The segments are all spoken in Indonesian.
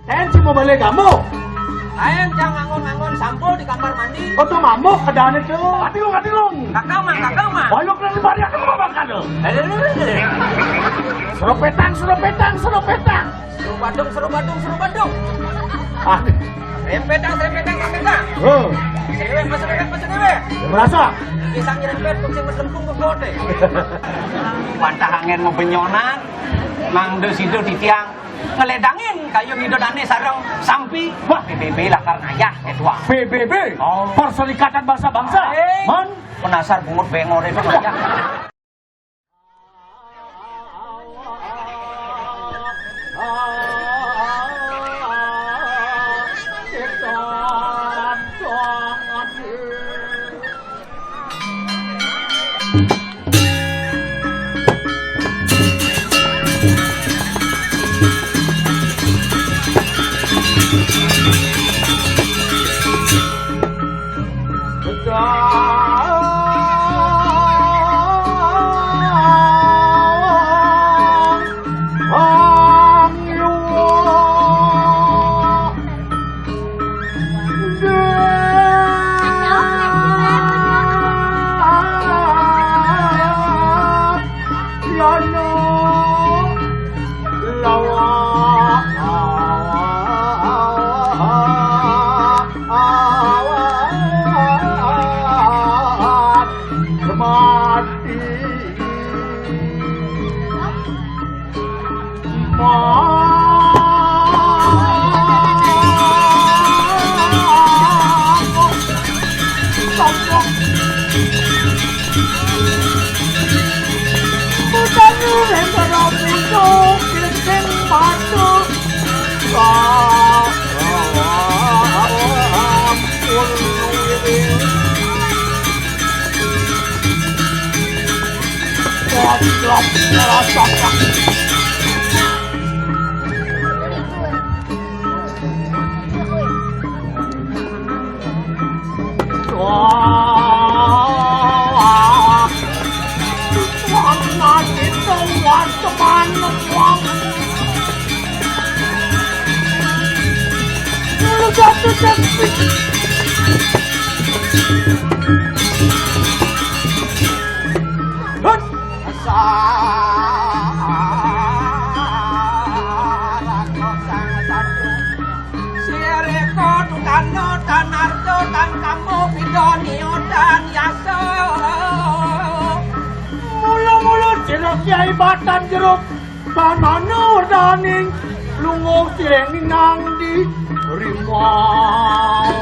Tensi mau balik kamu. Ayam jangan ngangon-ngangon sampo di kamar mandi. Oh tuh ngamuk kedaannya tuh. Hati lu. Kakak mah. Banyak dari bari akan mau makan lo. Suruh petang. Seru Bandung. Ah, Rempetang. Sedewe. merasa. Pisang nyerempet kok sing melempung ke bote. Wantah angin mau benyonan. Mang desido di tiang ngeledangin kayu ngidodane sareng sampi. Wah, PBB lah karena ya edwa. PBB. Oh. Perserikatan Bangsa-Bangsa. Man. Penasar bungut bengor itu aja. Kiai Batan jeruk tanane werdaning lunga sing nang di rimau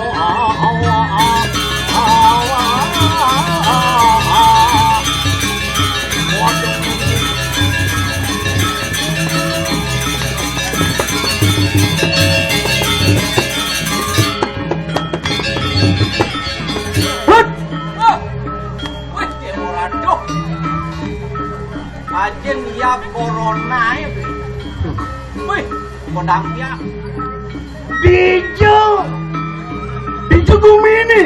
Ajen ya corona ya. Wih, kodang ya. Dijo bumi ini.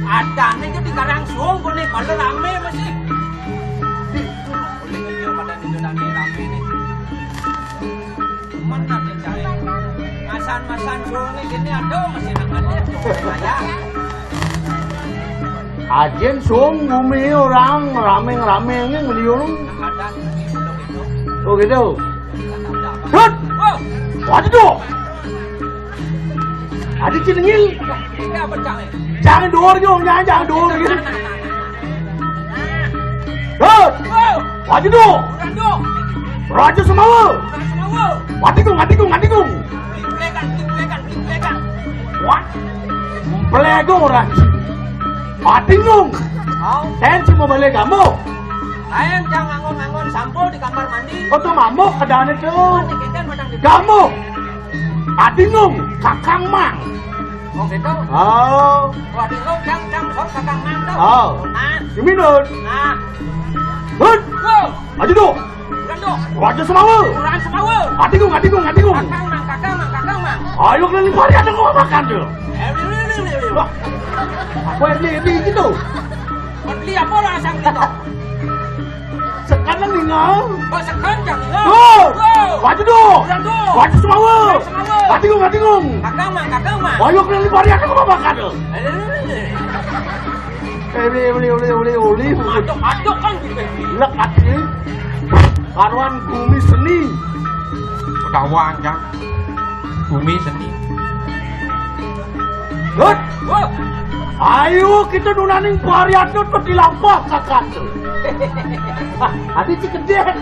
Ada nih di Karangsung, boleh kalau rame masih. Boleh ngejauh pada di rame nih. Mana cari? Masan sungai gini ada masih nangannya. Ya. Ajen sung bumi orang rame-ramenya ngeliung. Ada itu. Oh gitu. Hut! Waduh! Ada cenengil. Enggak percaya. Jangan dor dong, jangan dor gitu. Hut! Waduh! Raja Semawa. Watikung. Plekan. What? Pelegong raja. Patingung. Tensi mau balik kamu. Ayam jangan ngangon-ngangon sampo di kamar mandi. Oh tuh ngamuk kedaannya tuh. Kamu. Patingung. Kakang Mang. Oh gitu. Oh. Waduh, jam sok kakang Mang tuh. Oh. Nah. Diminum. Nah. Hut. Maju tuh. Raja Semawa. Patingung. Kakang Mang. Ayo keliling pari ada kau makan tuh. Aku beli gitu. Beli apa lah sang gitu? Sekarang kan ninggal. Oh, sekencang ninggal. Tuh. Wow. Maju tuh. Ulang tuh. Maju semawe. Semawe. Katingung. Kakak mah. Ayo keliling pari aku apa makan tuh? Uli. Aduk kan gitu. Lek ati. Karuan bumi seni. Kawan kan. Bumi seni. Good. Wow. Ayo kita nunaning varian tuh dilampah kakak tuh. Adi cik gede.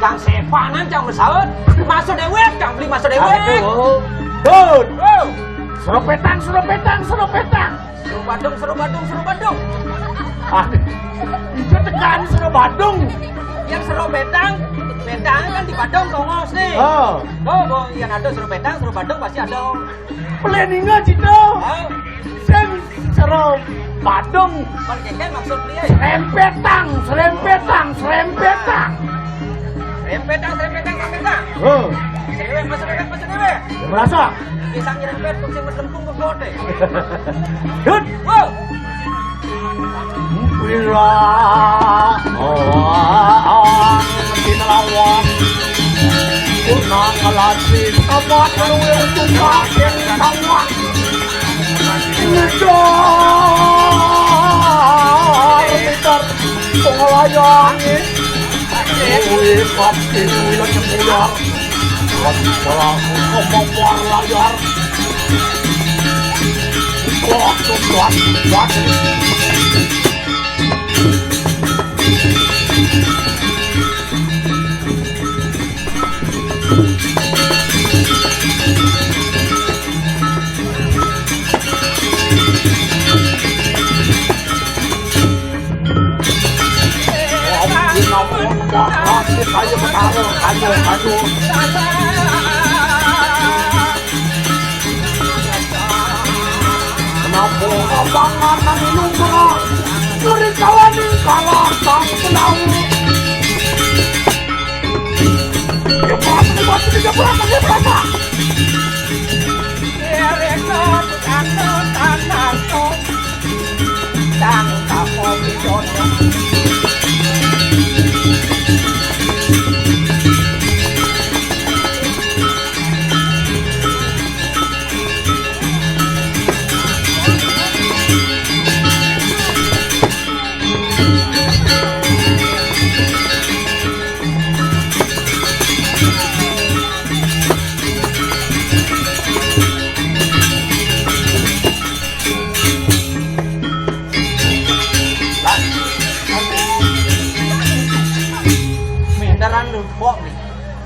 Kang Sepanan cang bersaut. Masuk dewek, cang beli masuk dewek. Good. Wow. Suruh petang. Seru Badung. Itu tekan suruh Badung. Yang seru Betang kan di Badung tongos nih. Oh. Yang ada seru Badung pasti ada. Planninga cito. Oh. Sen seru Badung. Kon keken maksud dia. Serempetang. Rempetang. Oh. Masuk dewek. Merasa? Pisang nyerempet kucing berlempung ke bote. Good. Wow. Bila orang tinelawan Kuna kalasi Tamat luwir tukak yang tawa Ngejar Peter Pengelayangi Uwi pasti Uwi lagi muyar Pasti pelaku Kemampuan layar Kuat Kenapa abangan minum berat Suri kawan kalah sang senau Dia berapa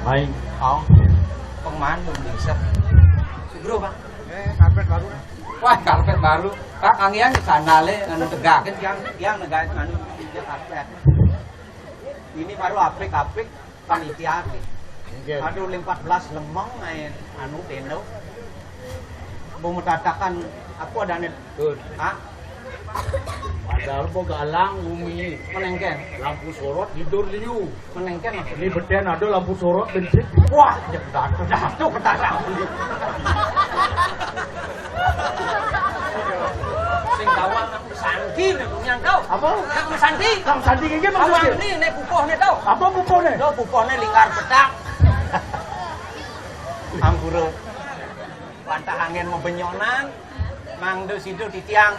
Main. Oh, pemandu bisa. Sugro, Pak. Karpet baru. Wah, karpet baru. Pak, angian sandale anu tegakeun yang negara anu karpet. Ini baru apik-apik panitia nih. Aduh 14 lemong anu tendo. Mau metatakan aku ada net. Good. Hah? Padahal kok galang bumi. Menengken. Lampu sorot tidur liu. Menengken maksudnya. Ini beden ada lampu sorot bensin. Wah, jatuh ketara. Sing gawang nang Santi nek nyang tau. Apa? Nang Santi. Kang Santi iki Awang maksudnya. ni nek pupohne tau. Apa pupone? Do pupohne lingkar petak. Ampuro. Pantah angin mau benyonan. Mang do sido di tiang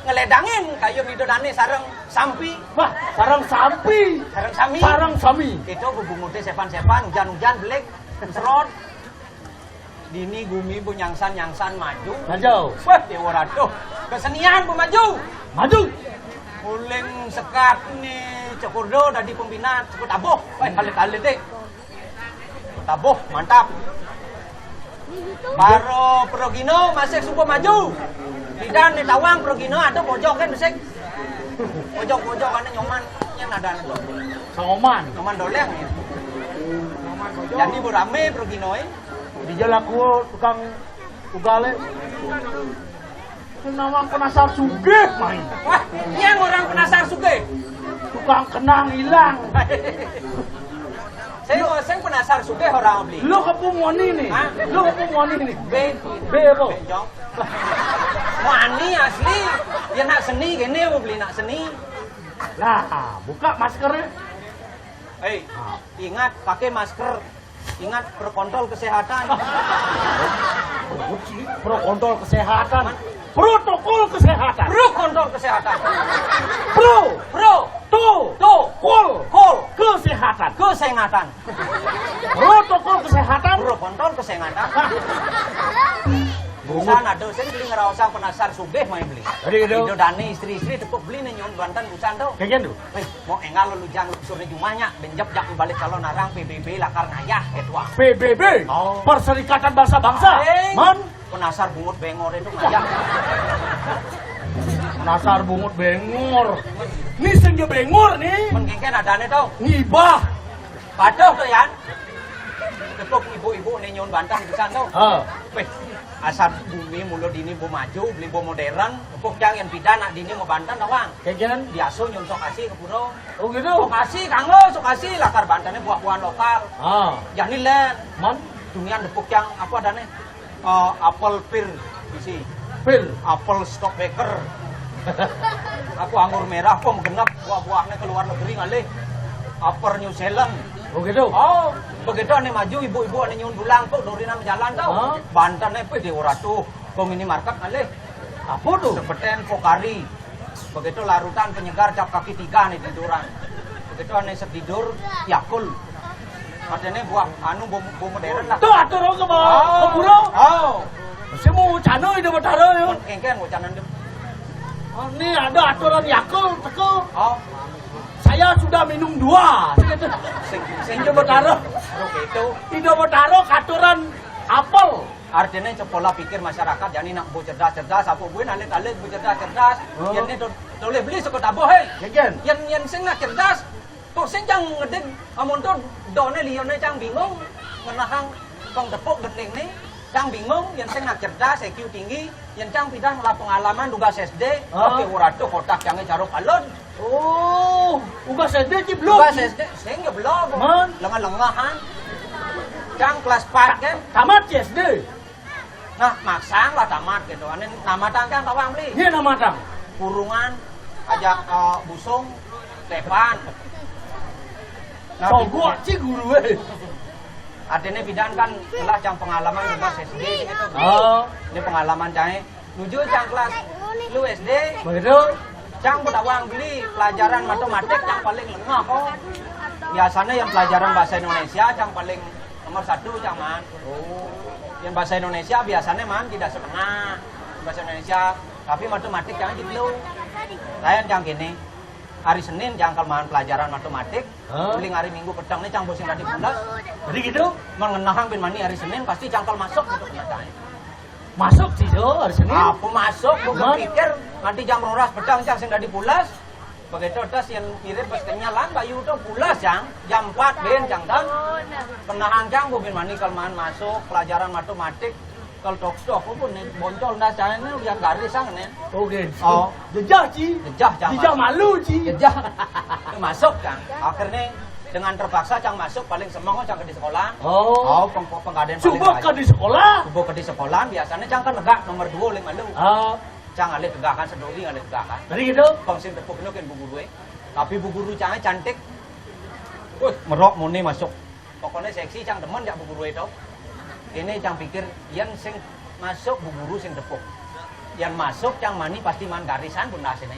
ngeledangin kayu midodane sareng sampi. Wah, sarang sampi. Sareng sami. Sarang sami. Itu bubungute sepan-sepan, hujan-hujan belek, serot. Dini gumi bu nyangsan maju. Maju. Wah, dewa rado. Kesenian bu maju. Maju. Uling sekat nih Cokurdo dari pembina Cekut Aboh. Wah, kali-kali deh. Taboh, mantap. Baro Progino masih subuh maju. Tidak nih tawang Progino ada pojok kan masih. Pojok kan nyoman yang ada nih. Sangoman. Nyoman doleng ya. Jadi rame Progino Di jalan aku tukang ugale. Nama penasar sugih main. Wah, yang orang penasar sugih. Tukang kenang hilang. Saya penasar sugih orang beli. Lu kepungoni nih. Hah? Lu kepungoni nih. B apa? Benjong. Wani asli. Ya nak seni gini mau beli nak seni. Nah, buka maskernya. Ingat pakai masker. Ingat berkontrol kesehatan. Protokol kesehatan. Protokol kesehatan. Kontrol kesehatan. Pro. Kol. Kesehatan. Kesehatan. Protokol kesehatan. Kontrol kesehatan. Busan ada, saya beli ngerasa penasar sugih main beli. Aduh. Itu dani istri-istri tepuk beli nih nyon Banten busan tuh. Kayak gitu. Mau engal lu jang surnya jumanya, benjep jak balik calon narang PBB lakar ngayah ketua. PBB. Oh. Perserikatan Bangsa-Bangsa. Man. Penasar bungut bengor itu ngayah. Nasar bungut bengor. Nih senja bengor nih. Mengkengken adane tuh. Ngibah. Paduh tuh yan. Tepuk ibu-ibu nih nyon Banten busan tuh. Weh, asal bumi mulut dini bu maju, beli bu modern, tepuk jang yang pidana dini mau Banten doang. Kayak gini. Biasa nyon sok kasih ke puro. Oh gitu. Sok kasih kanggo, sok kasih lakar Bantennya buah-buahan lokal. Yang ini len. Man. Dunia tepuk yang apa adane? Apple pear isi. Pil. Apple stockbaker. Aku anggur merah kok genap buah-buahnya ke luar negeri ngalih. Upper New Zealand. Oh gitu. Oh, begitu ane maju ibu-ibu ane nyun bulang kok dorinan jalan tau. Banten pe di uratu. Kong ini market ngalih. Apa tuh? Sepeten Pokari. Begitu larutan penyegar cap kaki 3 nih tiduran. Begitu ane setidur Yakul. Artinya buah anu bu modern lah. Tuh atur ke bawah. Ke pura. Saya mau cano itu betara ya. Kengken mau canan. Oh, ini ada aturan Yakult, tekel. Oh, Saya sudah minum 2. sing Itu betara. Itu Itu betara katuran apel. artinya pola pikir masyarakat jadi nak bu cerdas apa bu nalit bu cerdas yang ini boleh beli sekot abo hei Kegen. yang sing nak cerdas tuh sing jang ngedek amun tuh done lione jang bingung ngenahang kong tepuk geting nih jang bingung yang sing nak cerdas IQ tinggi yang jang pindah malah pengalaman tugas SD oke uratu kotak jangnya jaruk alon Oh, uga SD ki belum. tugas SD sing ya belum Man. lengan-lengahan jang kelas 4 kan Tamat ya SD. nah maksang lah tamat gitu ane nama tangkang tawang beli Iya nama tang. kurungan ajak busung depan nah So gua ci guru artinya bidan kan telah jang pengalaman tugas SD gitu ini pengalaman cai nuju jang kelas lu SD Begitu. jang bedawang beli pelajaran matematik yang paling lengah kok biasanya yang pelajaran bahasa Indonesia yang paling nomor 1 jang man yang bahasa Indonesia biasanya man tidak setengah bahasa Indonesia tapi matematik jangan gitu saya yang gini hari Senin jangan kelemahan pelajaran matematik paling hari Minggu petang nih cang bosin tadi bulas Jadi gitu. mengenahang bin mani hari Senin pasti cangkal masuk gitu kenyataannya Masuk sih Jo hari Senin. apa masuk gue pikir nanti jam roras petang cang sing tadi bulas begitu tas yang mirip pas kenyalan bayu tuh bulas jam 4 ben cang tan penahan cang bin mani kelemahan masuk pelajaran matematik kalau tok pun nih boncol dah caranya lihat garis sang nih Oke. Oh. Jejak ci. jejah cang Jejak malu ci. jejah masuk cang akhirnya dengan terpaksa cang masuk paling semangat cang ke di sekolah penggadean paling Coba ke di sekolah. Coba ke di sekolah biasanya cang kan negak nomor 2 lima lu cang alih tegakan sedoli alih tegakan Jadi gitu. kongsin tepuk nu kan bu guru tapi bu guru cangnya cantik merok muni masuk pokoknya seksi cang demen ya bu guru itu ini cang pikir yang sing masuk bu guru sing tepuk yang masuk cang mani pasti man garisan pun sini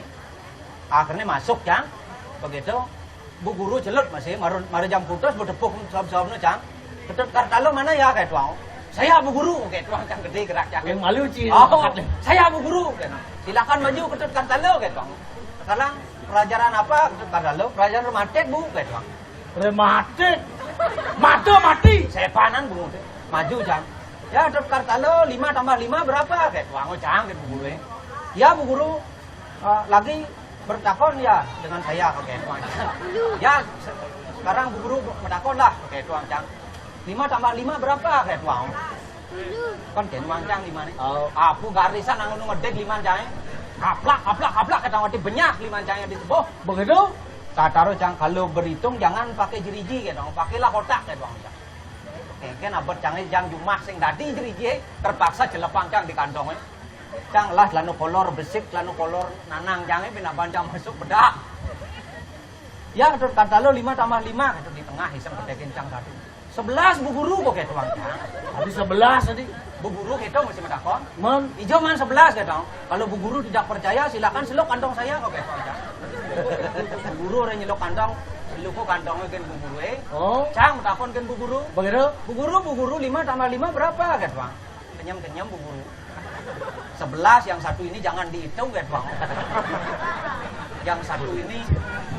akhirnya masuk cang begitu bu guru celut masih maru jam putus berdepuk sob-sobnya cang ketut kartalo mana ya kayak tuang saya bu guru kayak tuang cang gede gerak cang Yang malu ci. saya bu guru silakan maju ketut kartalo kayak tuang sekarang pelajaran apa ketut kartalo pelajaran rematik bu kayak tuang Rematik. Mati. sepanan bu maju cang ya ketut kartalo 5 tambah 5 berapa kayak tuang cang kayak bu guru ya bu guru lagi bertakon ya dengan saya kayak tuang ya sekarang bu guru bertakon lah kayak tuang cang 5 tambah 5 berapa kayak tuang kan kayak tuang cang 5 nih aku garisan anu ngedek 5 cang kaplak kata ngerti banyak 5 cang di sebuah Begitu. tak taruh cang kalau berhitung jangan pakai jeriji kayak tuang pakailah kotak kayak tuang cang kan abad cangnya jang jumah sing tadi jeriji terpaksa jelepang cang di kantongnya cang lah lanu kolor besik lanu kolor nanang cangnya pindah bancang masuk bedak Ya kata lo 5 tambah 5 kata di tengah iseng gede kencang satu. 11 bu guru kok kayak tuang cang. Tadi 11 tadi. Bu guru gitu mesti menakon. Men, Ijo man 11 gitu. Kalau bu guru tidak percaya silakan seluk kantong saya kok kayak tuang cang. Bu guru orang nyeluk kantong, seluk kok kantongnya kan bu guru oh, Cang menakon kan bu guru. begitu. Bu guru 5 tambah 5 berapa gitu bang? Kenyam bu guru. 11 yang satu ini jangan dihitung gitu bang.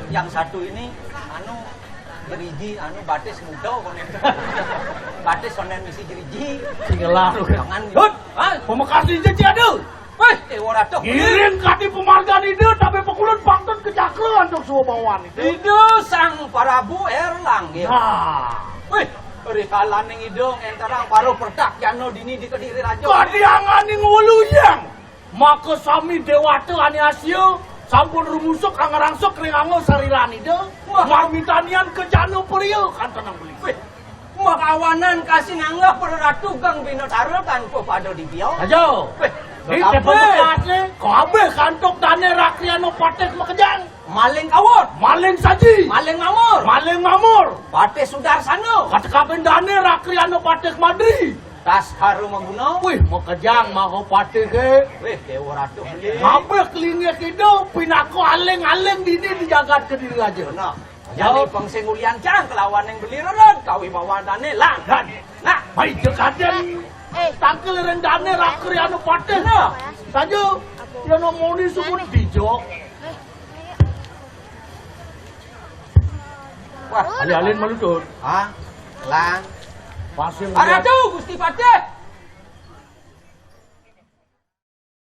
Yang satu ini anu jeriji anu batis muda konen. Batis konen misi jeriji. Singelah lu. Jangan. Hut, Ah, pemekas di ada. weh, ora tok. Kirim kati penghargaan itu tapi pekulut pantun kecakruan untuk semua bawahan itu. Itu sang Prabu Erlang ya. Nah, Weh, rihalan ning idong entarang paro perdak yano dini di Kediri Raja. kadiangan yang wuluyang. Maka sami dewata ani asio sampun rumusuk angarangsuk ringango sariran itu. Marmitanian kejano periuk kan tenang beli. Weh, makawanan kasih nganggap peratu gang binotaro tanpa pada dibiau. Ajo. Weh, Ini Kabe. pemekasnya, kabe kantok dane rakriano patek makejang. Maling kawot, Maling saji. maling mamur, Maling mamur. Pate Sudarsano, Kata kaben dane rakriano patek madri. tas haru maguna. Wih, makejang maho patek ke. Weh, dewa ratu beli. Kabe kelingnya itu pinako aleng-aleng dini dijagat ke diri aja. Nah, jadi pengsengulian cang kelawan yang beli rerot, kawi mawadane langgan. Nah, Baik dekaden. Tangkel rendane rakriano patek. nah, Saja, dia nomoni semut dijok. wah, Alih-alih meludut. ah, lang. Pasir Aratu Gusti Pate.